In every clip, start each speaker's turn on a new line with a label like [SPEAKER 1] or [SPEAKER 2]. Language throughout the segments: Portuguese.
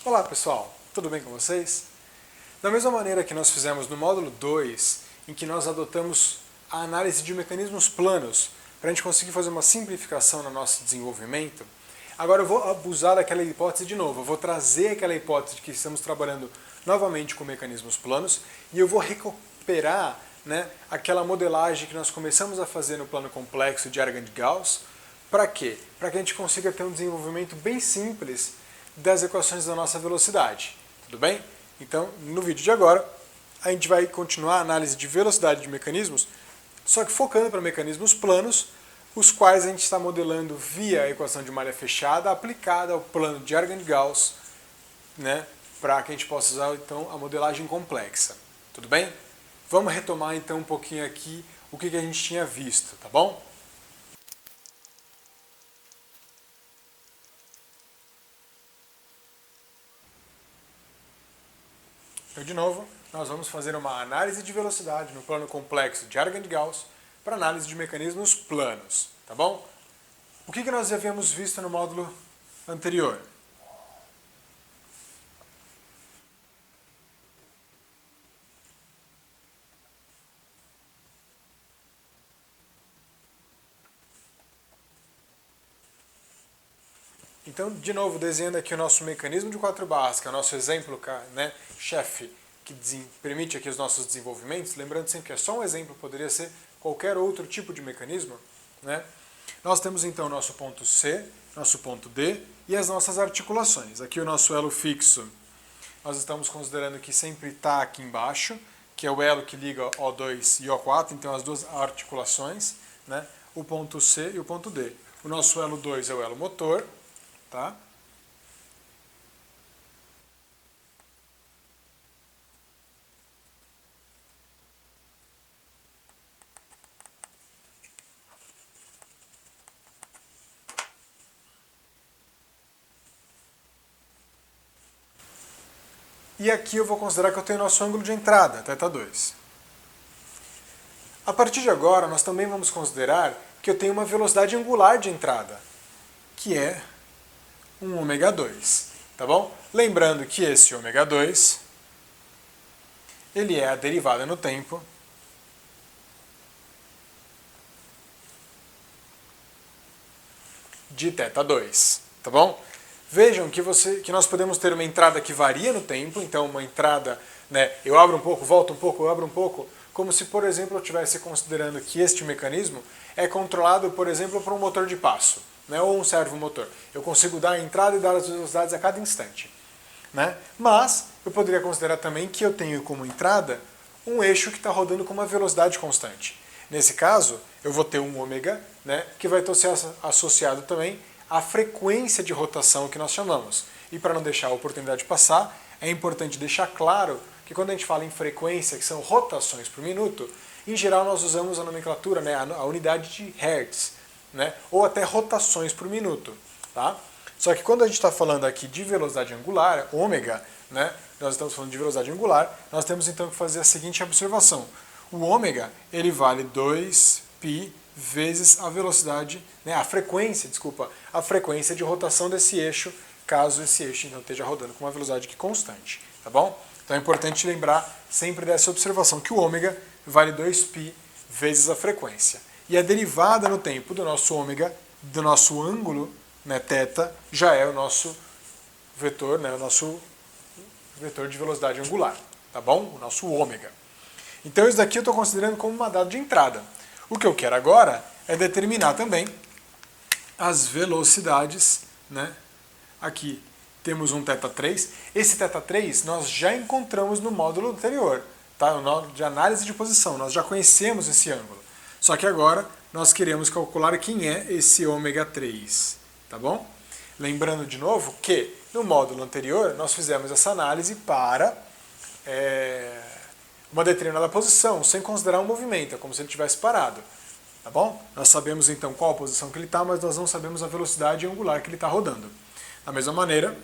[SPEAKER 1] Olá pessoal, tudo bem com vocês? Da mesma maneira que nós fizemos no módulo 2, em que nós adotamos a análise de mecanismos planos para a gente conseguir fazer uma simplificação no nosso desenvolvimento, agora eu vou abusar daquela hipótese de novo, eu vou trazer aquela hipótese de que estamos trabalhando novamente com mecanismos planos e eu vou recuperar aquela modelagem que nós começamos a fazer no plano complexo de Argand-Gauss. Para quê? Para que a gente consiga ter um desenvolvimento bem simples das equações da nossa velocidade. Tudo bem? Então, no vídeo de agora, a gente vai continuar a análise de velocidade de mecanismos, só que focando para mecanismos planos, os quais a gente está modelando via a equação de malha fechada aplicada ao plano de Argand-Gauss, para que a gente possa usar então a modelagem complexa. Tudo bem? Vamos retomar então um pouquinho aqui o que a gente tinha visto, tá bom? Então, de novo, nós vamos fazer uma análise de velocidade no plano complexo de Argand-Gauss para análise de mecanismos planos, tá bom? O que nós já havíamos visto no módulo anterior? Então, de novo, desenhando aqui o nosso mecanismo de 4 barras, que é o nosso exemplo, chefe, que permite aqui os nossos desenvolvimentos, lembrando sempre que é só um exemplo, poderia ser qualquer outro tipo de mecanismo, Nós temos então o nosso ponto C, nosso ponto D e as nossas articulações. Aqui o nosso elo fixo, nós estamos considerando que sempre está aqui embaixo, que é o elo que liga O2 e O4, então as duas articulações, o ponto C e o ponto D. O nosso elo 2 é o elo motor, tá? E aqui eu vou considerar que eu tenho nosso ângulo de entrada, θ2. A partir de agora, nós também vamos considerar que eu tenho uma velocidade angular de entrada, que é um ômega2, tá bom? Lembrando que esse ômega2, ele é a derivada no tempo de θ2, tá bom? Vejam que nós podemos ter uma entrada que varia no tempo, então uma entrada, eu abro um pouco, volto um pouco, eu abro um pouco, como se, por exemplo, eu estivesse considerando que este mecanismo é controlado, por exemplo, por um motor de passo, ou um servomotor. Eu consigo dar a entrada e dar as velocidades a cada instante. Mas eu poderia considerar também que eu tenho como entrada um eixo que está rodando com uma velocidade constante. Nesse caso, eu vou ter um ômega, que vai ser associado também à frequência de rotação que nós chamamos. E para não deixar a oportunidade passar, é importante deixar claro que quando a gente fala em frequência, que são rotações por minuto, em geral nós usamos a nomenclatura, a unidade de Hertz, ou até rotações por minuto. Tá? Só que quando a gente está falando aqui de velocidade angular, ômega, nós estamos falando de velocidade angular, nós temos então que fazer a seguinte observação. O ômega, ele vale 2π vezes a velocidade, a frequência de rotação desse eixo, caso esse eixo então esteja rodando com uma velocidade constante, tá bom? Então é importante lembrar sempre dessa observação, que o ômega vale 2π vezes a frequência. E a derivada no tempo do nosso ômega, do nosso ângulo, θ, já é o nosso vetor, o nosso vetor de velocidade angular, tá bom? O nosso ômega. Então isso daqui eu estou considerando como uma dada de entrada. O que eu quero agora é determinar também as velocidades, Aqui temos um θ3. Esse θ3 nós já encontramos no módulo anterior, tá? De análise de posição, nós já conhecemos esse ângulo. Só que agora nós queremos calcular quem é esse ômega 3, tá bom? Lembrando de novo que no módulo anterior nós fizemos essa análise para uma determinada posição, sem considerar um movimento, é como se ele tivesse parado. Tá bom? Nós sabemos então qual a posição que ele está, mas nós não sabemos a velocidade angular que ele está rodando. Da mesma maneira,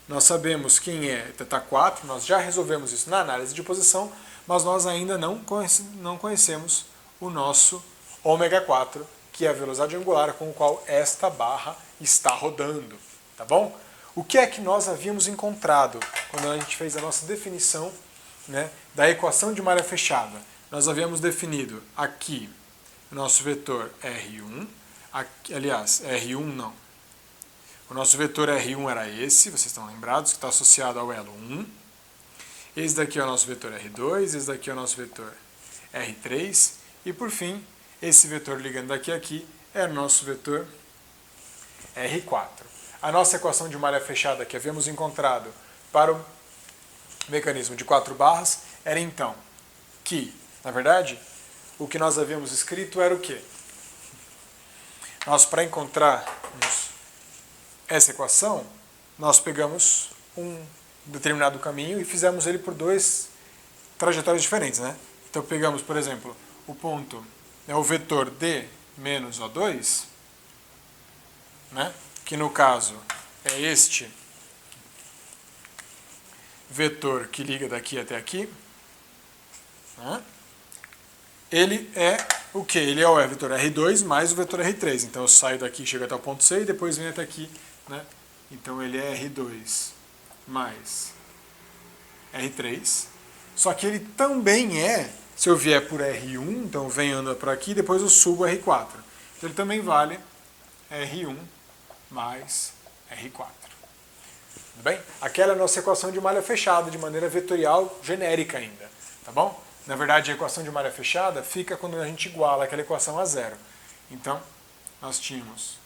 [SPEAKER 1] nós sabemos quem é θ4, nós já resolvemos isso na análise de posição, mas nós ainda não conhecemos o nosso ômega 4, que é a velocidade angular com o qual esta barra está rodando. Tá bom? O que é que nós havíamos encontrado quando a gente fez a nossa definição, né, da equação de malha fechada? Nós havíamos definido aqui o nosso vetor R1, aqui, aliás, R1 não. O nosso vetor R1 era esse, vocês estão lembrados, que está associado ao elo 1. Esse daqui é o nosso vetor R2, esse daqui é o nosso vetor R3. E por fim, esse vetor ligando daqui a aqui é o nosso vetor R4. A nossa equação de malha fechada que havíamos encontrado para o mecanismo de 4 barras era então que, na verdade, o que nós havíamos escrito era o quê? Nós, para encontrarmos essa equação, nós pegamos um determinado caminho e fizemos ele por duas trajetórias diferentes, né? Então pegamos, por exemplo, o ponto, o vetor D menos O2, né? Que no caso é este vetor que liga daqui até aqui, né? Ele é o que? Ele é o vetor R2 mais o vetor R3. Então eu saio daqui, chego até o ponto C e depois venho até aqui, né? Então ele é R2 mais R3. Só que ele também é, se eu vier por R1, então venho andando por aqui, depois eu subo R4. Então ele também vale R1 mais R4. Tudo bem? Aquela é a nossa equação de malha fechada, de maneira vetorial genérica ainda. Tá bom? Na verdade, a equação de malha fechada fica quando a gente iguala aquela equação a zero. Então, nós tínhamos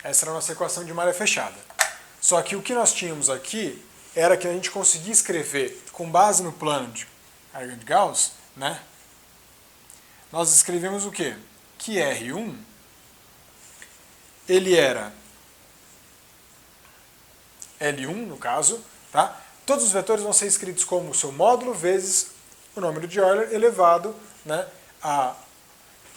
[SPEAKER 1] essa era a nossa equação de malha fechada. Só que o que nós tínhamos aqui era que a gente conseguia escrever, com base no plano de Argand-Gauss, né? Nós escrevemos o quê? Que R1 ele era L1, no caso, tá? Todos os vetores vão ser escritos como o seu módulo vezes o número de Euler elevado, né, a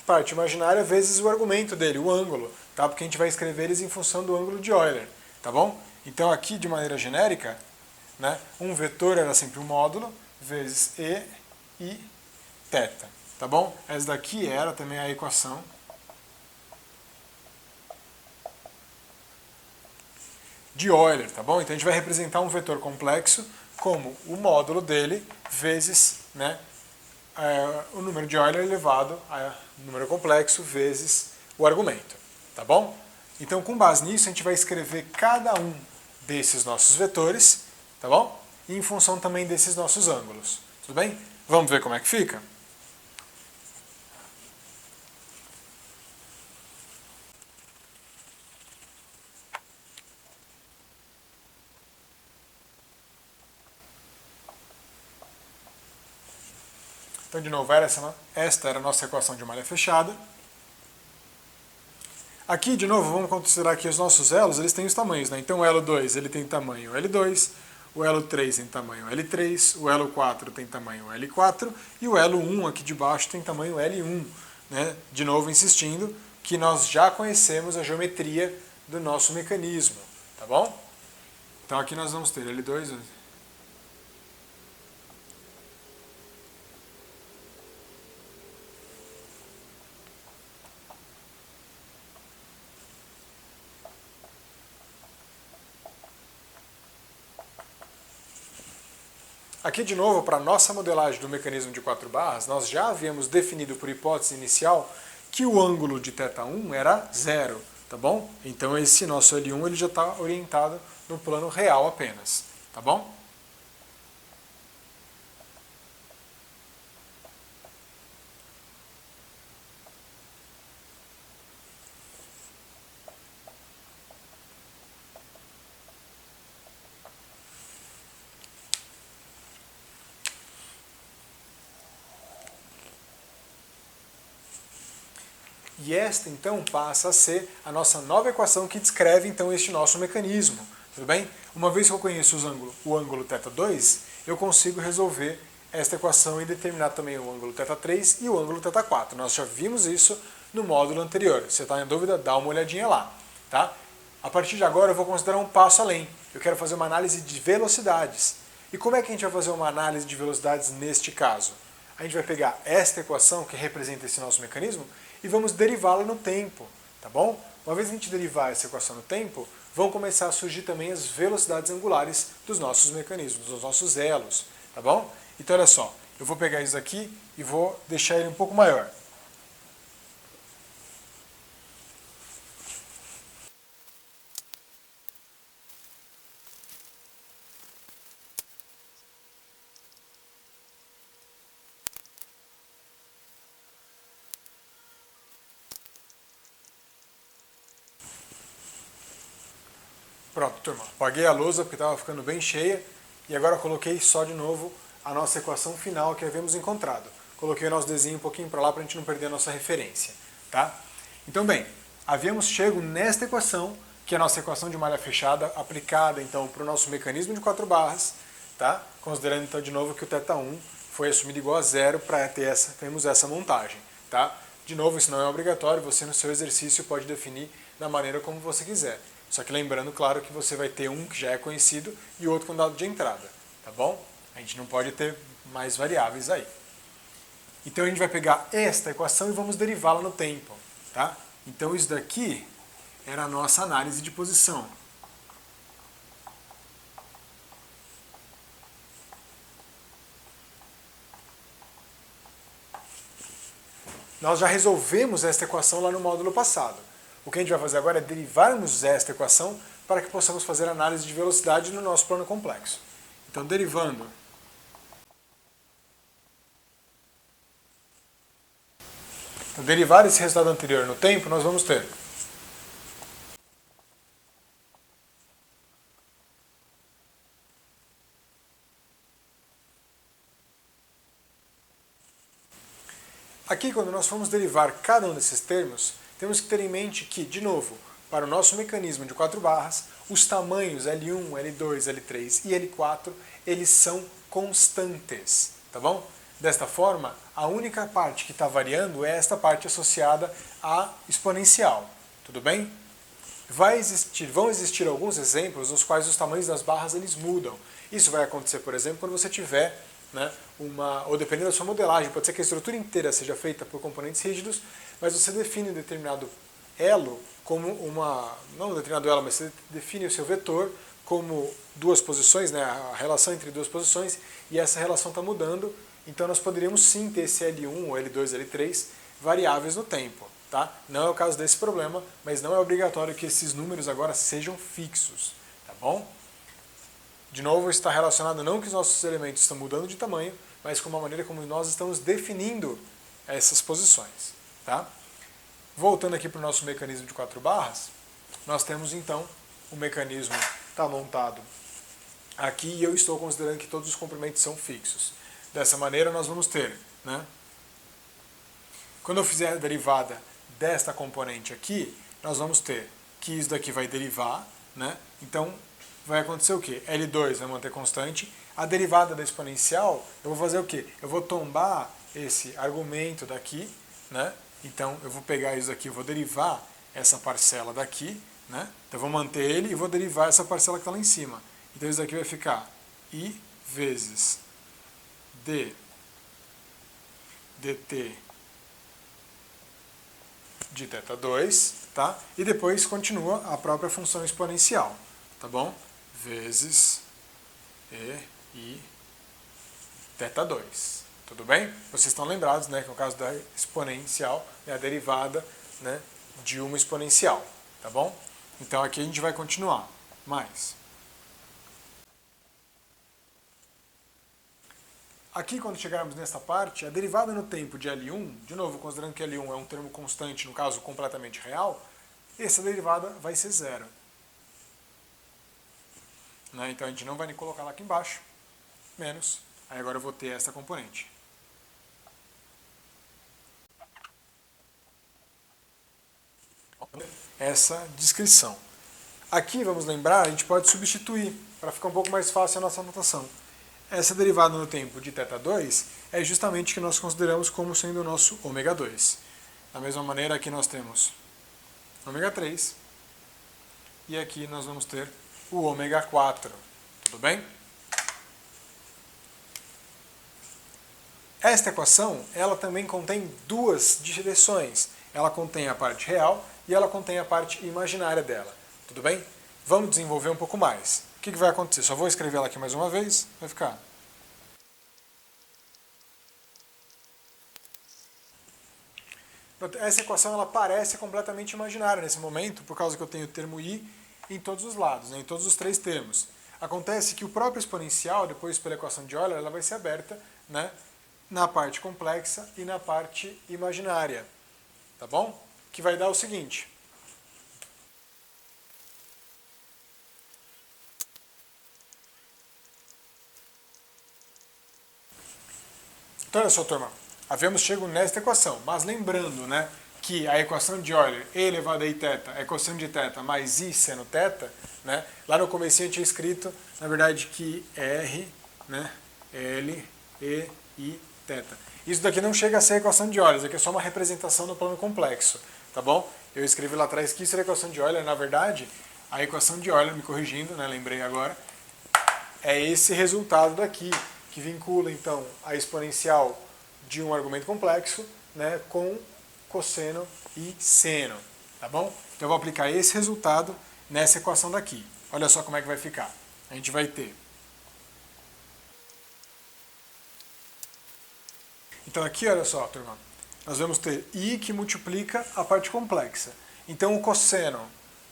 [SPEAKER 1] parte imaginária vezes o argumento dele, o ângulo, tá? Porque a gente vai escrever eles em função do ângulo de Euler, tá bom? Então aqui, de maneira genérica, né, um vetor era sempre um módulo vezes e θ, tá bom? Essa daqui era também a equação de Euler, tá bom? Então a gente vai representar um vetor complexo como o módulo dele vezes, né, o número de Euler elevado a número complexo vezes o argumento, tá bom? Então com base nisso a gente vai escrever cada um desses nossos vetores, tá bom? E em função também desses nossos ângulos, tudo bem? Vamos ver como é que fica? Então, de novo, esta era a nossa equação de malha fechada. Aqui, de novo, vamos considerar que os nossos elos eles têm os tamanhos, né? Então, o elo 2 ele tem tamanho L2, o elo 3 tem tamanho L3, o elo 4 tem tamanho L4 e o elo 1 aqui de baixo tem tamanho L1. Né? De novo, insistindo que nós já conhecemos a geometria do nosso mecanismo. Tá bom? Então, aqui nós vamos ter L2... Aqui, de novo, para a nossa modelagem do mecanismo de 4 barras, nós já havíamos definido por hipótese inicial que o ângulo de θ1 era 0, tá bom? Então esse nosso L1 ele já está orientado no plano real apenas, tá bom? E esta, então, passa a ser a nossa nova equação que descreve, então, este nosso mecanismo. Tudo bem? Uma vez que eu conheço o ângulo θ2, eu consigo resolver esta equação e determinar também o ângulo θ3 e o ângulo θ4. Nós já vimos isso no módulo anterior. Se você está em dúvida, dá uma olhadinha lá. Tá? A partir de agora, eu vou considerar um passo além. Eu quero fazer uma análise de velocidades. E como é que a gente vai fazer uma análise de velocidades neste caso? A gente vai pegar esta equação que representa esse nosso mecanismo e vamos derivá-la no tempo, tá bom? Uma vez que a gente derivar essa equação no tempo, vão começar a surgir também as velocidades angulares dos nossos mecanismos, dos nossos elos, tá bom? Então olha só, eu vou pegar isso aqui e vou deixar ele um pouco maior. Pronto, turma. Apaguei a lousa porque estava ficando bem cheia e agora coloquei só de novo a nossa equação final que havíamos encontrado. Coloquei o nosso desenho um pouquinho para lá para a gente não perder a nossa referência. Tá? Então, bem, havíamos chego nesta equação, que é a nossa equação de malha fechada, aplicada então para o nosso mecanismo de 4 barras, tá? Considerando então de novo que o θ1 foi assumido igual a zero para termos essa montagem. Tá? De novo, isso não é obrigatório, você no seu exercício pode definir da maneira como você quiser. Só que lembrando, claro, que você vai ter um que já é conhecido e outro com dado de entrada, tá bom? A gente não pode ter mais variáveis aí. Então a gente vai pegar esta equação e vamos derivá-la no tempo, tá? Então isso daqui era a nossa análise de posição. Nós já resolvemos esta equação lá no módulo passado. O que a gente vai fazer agora é derivarmos esta equação para que possamos fazer análise de velocidade no nosso plano complexo. Então, derivando derivar esse resultado anterior no tempo, nós vamos ter aqui, quando nós formos derivar cada um desses termos, temos que ter em mente que, de novo, para o nosso mecanismo de 4 barras, os tamanhos L1, L2, L3 e L4, eles são constantes, tá bom? Desta forma, a única parte que está variando é esta parte associada à exponencial, tudo bem? Vão existir alguns exemplos nos quais os tamanhos das barras eles mudam. Isso vai acontecer, por exemplo, quando você tiver ou dependendo da sua modelagem, pode ser que a estrutura inteira seja feita por componentes rígidos, mas você define um determinado elo como não um determinado elo, mas você define o seu vetor como duas posições, a relação entre duas posições, e essa relação está mudando, então nós poderíamos sim ter esse L1, ou L2, L3 variáveis no tempo. Tá? Não é o caso desse problema, mas não é obrigatório que esses números agora sejam fixos. Tá bom? De novo, está relacionado não que os nossos elementos estão mudando de tamanho, mas com a maneira como nós estamos definindo essas posições. Tá? Voltando aqui para o nosso mecanismo de 4 barras, nós temos então o mecanismo está montado aqui e eu estou considerando que todos os comprimentos são fixos. Dessa maneira nós vamos ter, quando eu fizer a derivada desta componente aqui, nós vamos ter que isso daqui vai derivar, então vai acontecer o quê? L2 vai manter constante, a derivada da exponencial, eu vou fazer o quê? Eu vou tombar esse argumento daqui, então eu vou pegar isso aqui, eu vou derivar essa parcela daqui, então eu vou manter ele e vou derivar essa parcela que está lá em cima. Então isso daqui vai ficar I vezes D dt de θ2, tá? E depois continua a própria função exponencial, tá bom? Vezes I θ2. Tudo bem? Vocês estão lembrados, que é o caso da exponencial é a derivada, de uma exponencial, tá bom? Então aqui a gente vai continuar. Aqui, quando chegarmos nesta parte, a derivada no tempo de L1, de novo, considerando que L1 é um termo constante, no caso completamente real, essa derivada vai ser zero. Então a gente não vai nem colocar lá aqui embaixo, menos, aí agora eu vou ter essa componente. Essa descrição. Aqui, vamos lembrar, a gente pode substituir, para ficar um pouco mais fácil a nossa anotação. Essa derivada no tempo de θ2 é justamente o que nós consideramos como sendo o nosso ômega 2. Da mesma maneira, aqui nós temos ômega 3 e aqui nós vamos ter o ômega 4. Tudo bem? Esta equação, ela também contém duas direções. Ela contém a parte real e ela contém a parte imaginária dela. Tudo bem? Vamos desenvolver um pouco mais. O que vai acontecer? Só vou escrever ela aqui mais uma vez, vai ficar. Essa equação ela parece completamente imaginária nesse momento, por causa que eu tenho o termo i em todos os lados, né, em todos os três termos. Acontece que o próprio exponencial, depois pela equação de Euler, ela vai ser aberta, né, na parte complexa e na parte imaginária. Tá bom? Que vai dar o seguinte. Então, olha só, turma. Havíamos chegado nesta equação, mas lembrando, né, que a equação de Euler, e elevado a i θ, é cosseno de θ mais i seno θ, né, lá no comecinho eu tinha escrito, na verdade, que R, né, L, E, I, θ. Isso daqui não chega a ser a equação de Euler, isso aqui é só uma representação no plano complexo, tá bom? Eu escrevi lá atrás que isso era a equação de Euler, na verdade, a equação de Euler, me corrigindo, né, lembrei agora, é esse resultado daqui, que vincula, então, a exponencial de um argumento complexo, né, com cosseno e seno, tá bom? Então eu vou aplicar esse resultado nessa equação daqui. Olha só como é que vai ficar. A gente vai ter... Então aqui, olha só, turma, nós vamos ter i que multiplica a parte complexa. Então o cosseno,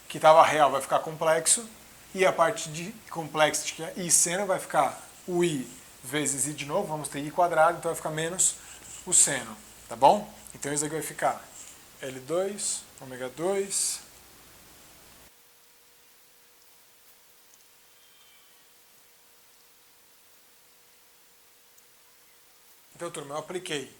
[SPEAKER 1] que estava real, vai ficar complexo, e a parte de complexo, que é i seno, vai ficar o i vezes i de novo, vamos ter i quadrado, então vai ficar menos o seno, tá bom? Então isso aqui vai ficar L2, ômega 2, então, turma, eu apliquei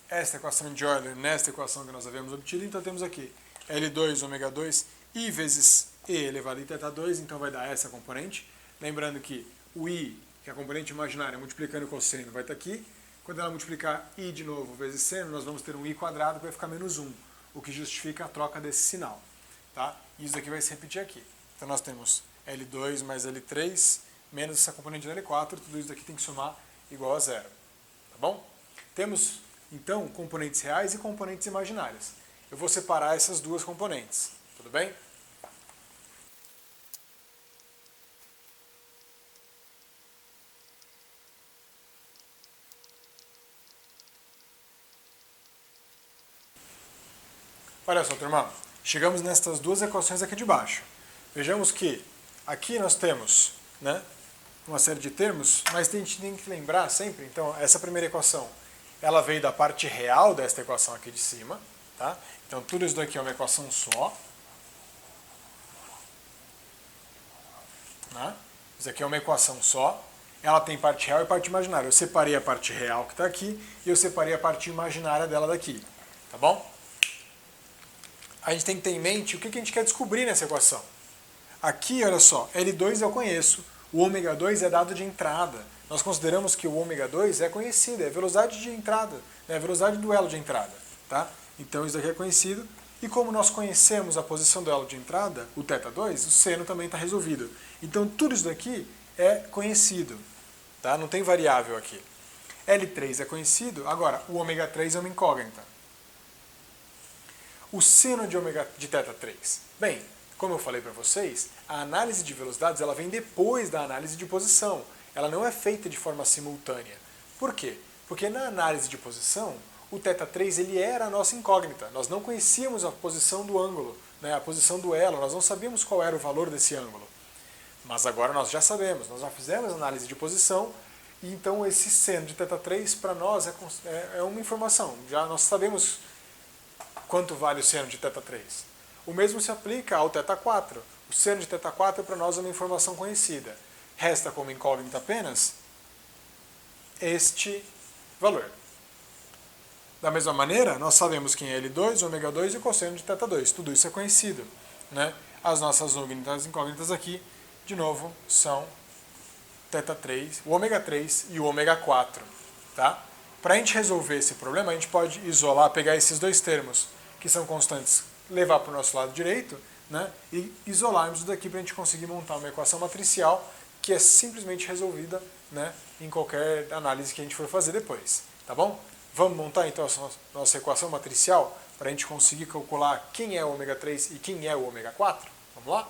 [SPEAKER 1] esta equação de Euler nesta equação que nós havíamos obtido, então temos aqui L2, ômega 2, i vezes e elevado a θ2, então vai dar essa componente. Lembrando que o i, que é a componente imaginária, multiplicando o cosseno, vai estar aqui. Quando ela multiplicar i de novo vezes seno, nós vamos ter um i quadrado que vai ficar menos 1, o que justifica a troca desse sinal. Tá? E isso aqui vai se repetir aqui. Então nós temos L2 mais L3, menos essa componente de L4, tudo isso aqui tem que somar igual a zero. Tá bom? Temos, então, componentes reais e componentes imaginárias. Eu vou separar essas duas componentes. Tudo bem? Olha só, turma, chegamos nestas duas equações aqui de baixo. Vejamos que aqui nós temos, né, uma série de termos, mas a gente tem que lembrar sempre, então, essa primeira equação, ela veio da parte real desta equação aqui de cima, tá? Então tudo isso daqui é uma equação só. Né? Isso aqui é uma equação só. Ela tem parte real e parte imaginária. Eu separei a parte real que está aqui e eu separei a parte imaginária dela daqui. Tá bom? A gente tem que ter em mente o que a gente quer descobrir nessa equação. Aqui, olha só, L2 eu conheço, o ômega 2 é dado de entrada. Nós consideramos que o ômega 2 é conhecido, é velocidade de entrada, é a velocidade do elo de entrada. Tá? Então isso aqui é conhecido. E como nós conhecemos a posição do elo de entrada, o θ2, o seno também está resolvido. Então tudo isso daqui é conhecido. Tá? Não tem variável aqui. L3 é conhecido, agora o ômega 3 é uma incógnita. O seno de θ3. Bem, como eu falei para vocês, a análise de velocidades ela vem depois da análise de posição. Ela não é feita de forma simultânea. Por quê? Porque na análise de posição, o θ3 ele era a nossa incógnita. Nós não conhecíamos a posição do ângulo, né, a posição do elo, nós não sabíamos qual era o valor desse ângulo. Mas agora nós já sabemos, nós já fizemos análise de posição, e então esse seno de θ3 para nós é uma informação. Já nós sabemos quanto vale o seno de θ3. O mesmo se aplica ao θ4. O seno de θ4 para nós é uma informação conhecida. Resta como incógnita apenas este valor. Da mesma maneira, nós sabemos quem é L2, ômega 2 e o cosseno de θ2. Tudo isso é conhecido. Né? As nossas incógnitas aqui, de novo, são θ3, o ômega 3 e o ômega 4. Tá? Para a gente resolver esse problema, a gente pode isolar, pegar esses dois termos que são constantes, levar para o nosso lado direito, né, e isolarmos isso daqui para a gente conseguir montar uma equação matricial que é simplesmente resolvida, né, em qualquer análise que a gente for fazer depois. Tá? tá bom? Vamos montar então a nossa equação matricial para a gente conseguir calcular quem é o ômega 3 e quem é o ômega 4? Vamos lá?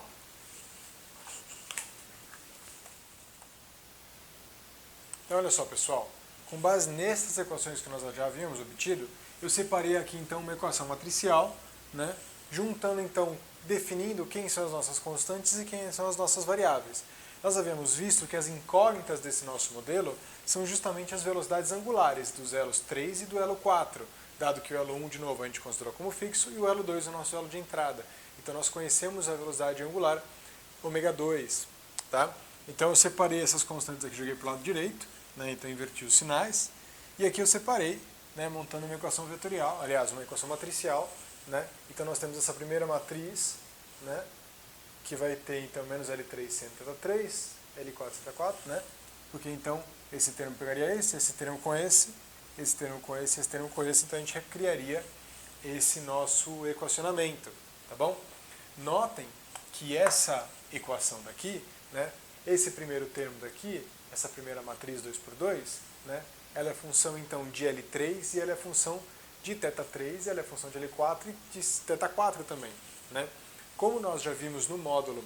[SPEAKER 1] Então olha só, pessoal, com base nessas equações que nós já havíamos obtido, eu separei aqui então uma equação matricial, né, juntando então, definindo quem são as nossas constantes e quem são as nossas variáveis. Nós havíamos visto que as incógnitas desse nosso modelo são justamente as velocidades angulares dos elos 3 e do elo 4, dado que o elo 1, de novo, a gente considerou como fixo e o elo 2 é o nosso elo de entrada. Então nós conhecemos a velocidade angular ômega 2. Tá? Então eu separei essas constantes aqui, joguei para o lado direito, né, então inverti os sinais, e aqui eu separei, né, montando uma equação vetorial, aliás, uma equação matricial. Né? Então nós temos essa primeira matriz, né, que vai ter então menos L3 seno θ3, L4 θ4, né? Porque então esse termo pegaria esse termo com esse termo com esse termo com esse, então a gente recriaria esse nosso equacionamento, tá bom? Notem que essa equação daqui, né, esse primeiro termo daqui, essa primeira matriz 2 por 2, né, ela é função então de L3 e ela é função de θ3 e ela é função de L4 e de θ4 também, né? Como nós já vimos no módulo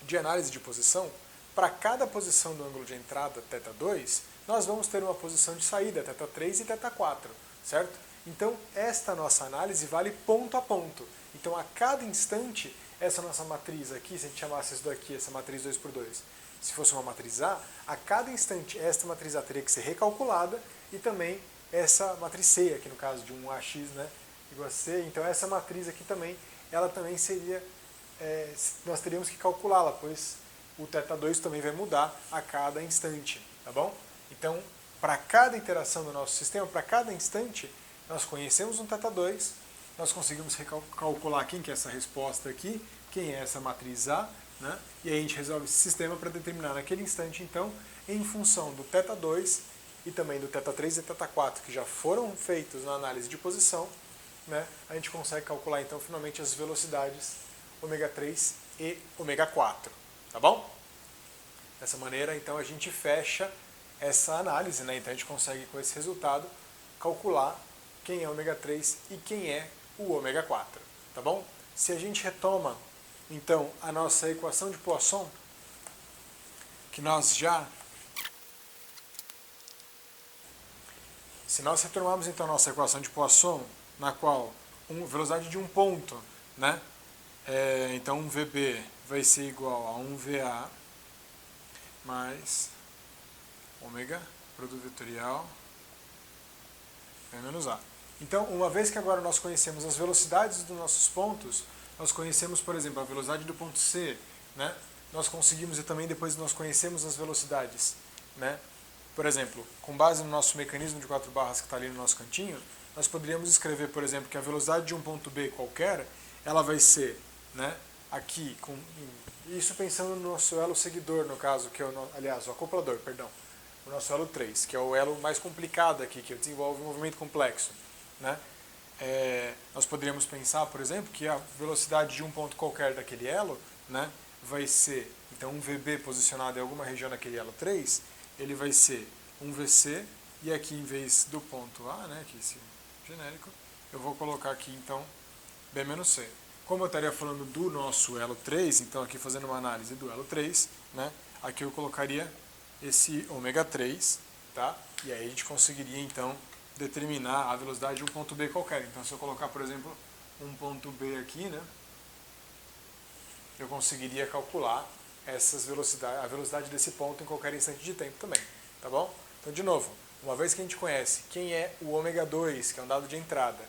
[SPEAKER 1] de análise de posição, para cada posição do ângulo de entrada θ2, nós vamos ter uma posição de saída θ3 e θ4, certo? Então, esta nossa análise vale ponto a ponto. Então, a cada instante, essa nossa matriz aqui, se a gente chamasse isso daqui, essa matriz 2 por 2, se fosse uma matriz a cada instante, esta matriz A teria que ser recalculada e também essa matriz C, aqui no caso de um AX, né, igual a C. Então, essa matriz aqui também, ela também seria, nós teríamos que calculá-la, pois o θ2 também vai mudar a cada instante, tá bom? Então, para cada iteração do nosso sistema, para cada instante, nós conhecemos um θ2, nós conseguimos calcular quem que é essa resposta aqui, quem é essa matriz A, né? E aí a gente resolve esse sistema para determinar naquele instante, então, em função do θ2 e também do θ3 e θ4, que já foram feitos na análise de posição, né? A gente consegue calcular, então, finalmente as velocidades ômega 3 e ômega 4, tá bom? Dessa maneira, então, a gente fecha essa análise, né? Então a gente consegue, com esse resultado, calcular quem é o ômega 3 e quem é o ômega 4, tá bom? Se a gente retoma, então, a nossa equação de Poisson, que nós já... Se nós retomarmos, então, a nossa equação de Poisson, na qual velocidade de um ponto, né? Então, um VB vai ser igual a 1VA mais ômega, produto vetorial, menos A. Então, uma vez que agora nós conhecemos as velocidades dos nossos pontos, nós conhecemos, por exemplo, a velocidade do ponto C, né? Nós conseguimos, e também depois nós conhecemos as velocidades, né? Por exemplo, com base no nosso mecanismo de 4 barras que está ali no nosso cantinho, nós poderíamos escrever, por exemplo, que a velocidade de um ponto B qualquer, ela vai ser, né, aqui, isso pensando no nosso elo seguidor, no caso, que é aliás, o acoplador, perdão, o nosso elo 3, que é o elo mais complicado aqui, que desenvolve um movimento complexo, né? Nós poderíamos pensar, por exemplo, que a velocidade de um ponto qualquer daquele elo, né, vai ser, então, um VB posicionado em alguma região daquele elo 3, ele vai ser um VC, e aqui em vez do ponto A, né, aqui esse genérico, eu vou colocar aqui então B menos C. Como eu estaria falando do nosso elo 3, então aqui fazendo uma análise do elo 3, né, aqui eu colocaria esse ômega 3, tá? E aí a gente conseguiria então determinar a velocidade de um ponto B qualquer. Então se eu colocar, por exemplo, um ponto B aqui, né, eu conseguiria calcular essas velocidades, a velocidade desse ponto em qualquer instante de tempo também, tá bom? Então, de novo, uma vez que a gente conhece quem é o ômega 2, que é um dado de entrada,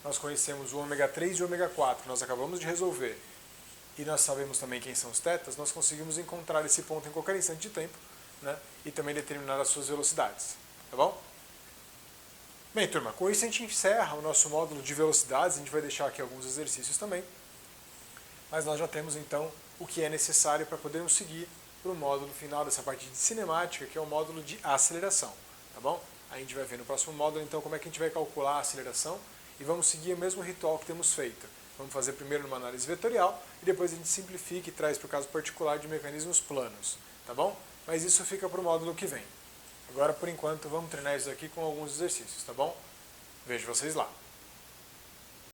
[SPEAKER 1] nós conhecemos o ômega 3 e o ômega 4, nós acabamos de resolver, e nós sabemos também quem são os tetas, nós conseguimos encontrar esse ponto em qualquer instante de tempo, né, e também determinar as suas velocidades, tá bom? Bem, turma, com isso a gente encerra o nosso módulo de velocidades, a gente vai deixar aqui alguns exercícios também, mas nós já temos então o que é necessário para podermos seguir para o módulo final dessa parte de cinemática, que é o módulo de aceleração, tá bom? A gente vai ver no próximo módulo então como é que a gente vai calcular a aceleração e vamos seguir o mesmo ritual que temos feito. Vamos fazer primeiro uma análise vetorial e depois a gente simplifica e traz para o caso particular de mecanismos planos, tá bom? Mas isso fica para o módulo que vem. Agora, por enquanto, vamos treinar isso aqui com alguns exercícios, tá bom? Vejo vocês lá.